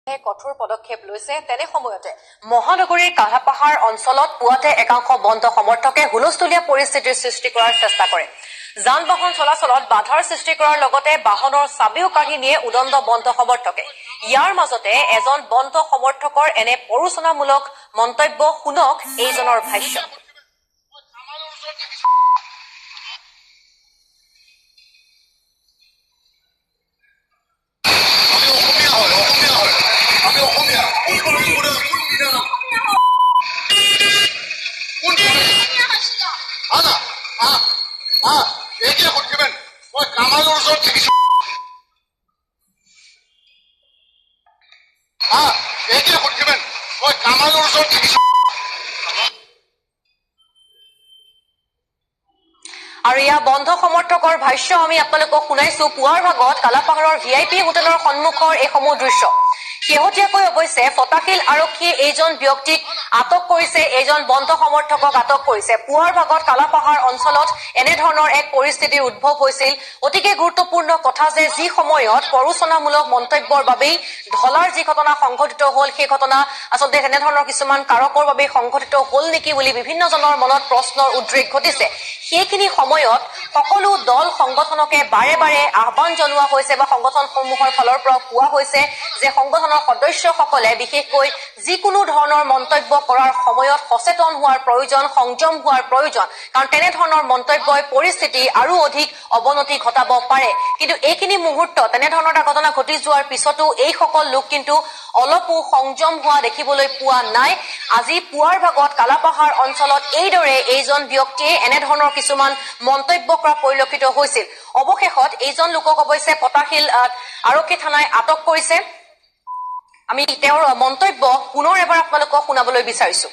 কঠোৰ পদক্ষেপ লৈছে তেনে সময়তে মহানগৰীৰ কালাপাহাৰ অঞ্চলত পুৱাতে একাংশ বন্ধ সমৰ্থকে হুলস্থুলীয়া পৰিস্থিতিৰ সৃষ্টি কৰাৰ চেষ্টা কৰে। যান বাহন চলাচলত বাধাৰ সৃষ্টি কৰাৰ লগতে বাহনৰ চাবিও কাঢ়ি নিয়ে উদণ্ড বন্ধ সমৰ্থকে। ইয়াৰ মাজতে এজন বন্ধ সমৰ্থকৰ এনে পৰোচনামূলক মন্তব্য শুনক এইজনৰ ভাষ্য। আৰু ইয়া বন্ধ সমৰ্থকৰ ভাষ্য আমি আপোনালোকক শুনাইছো। পুৱাৰ ভাগত কালাপাহাৰৰ VIP হোটেলৰ সন্মুখৰ এইসমূহ দৃশ্য। শেহতীয়াকৈ অৱশ্যে ফটাশিল আৰক্ষীয়ে এইজন ব্যক্তিক আটক কৰিছে, এইজন বন্ধ সমৰ্থকক আটক কৰিছে। পুৱাৰ ভাগত কালাপাহাৰ অঞ্চলত এনেধৰণৰ এক পৰিস্থিতিৰ উদ্ভৱ হৈছিল। অতিকে গুৰুত্বপূৰ্ণ কথা যে যি সময়ত পৰোচনামূলক মন্তব্যৰ বাবেই ঢলাৰ যি ঘটনা সংঘটিত হল, সেই ঘটনা আচলতে তেনেধৰণৰ কিছুমান কাৰকৰ বাবেই সংঘটিত হল নেকি বুলি বিভিন্নজনৰ মনত প্ৰশ্নৰ উদ্ৰেক ঘটিছে। সেইখিনি সময়ত সকলো দল সংগঠনকে বাৰে বাৰে আহ্বান জনোৱা হৈছে বা সংগঠনসমূহৰ ফালৰ পৰা কোৱা হৈছে যে সংগঠনৰ সদস্যসকলে বিশেষকৈ যিকোনো ধৰণৰ মন্তব্য কৰাৰ সময়ত সচেতন হোৱাৰ প্ৰয়োজন, সংযম হোৱাৰ প্ৰয়োজন, কাৰণ তেনেধৰণৰ মন্তব্যই পৰিস্থিতি আৰু অধিক অৱনতি ঘটাব পাৰে। কিন্তু এইখিনি মুহূৰ্তত তেনেধৰণৰ এটা ঘটনা ঘটি যোৱাৰ পিছতো এইসকল লোক কিন্তু অলপো সংযম হোৱা দেখিবলৈ পোৱা নাই। আজি পুৱাৰ ভাগত কালাপাহাৰ অঞ্চলত এইদৰে এইজন ব্যক্তিয়ে এনেধৰণৰ কিছুমান মন্তব্য কৰা পৰিলক্ষিত হৈছিল। অৱশেষত এইজন লোকক অৱশ্যে ফটাশিল আৰক্ষী থানাই আটক কৰিছে। আমি তেওঁৰ মন্তব্য পুনৰ এবাৰ আপোনালোকক শুনাবলৈ বিচাৰিছো।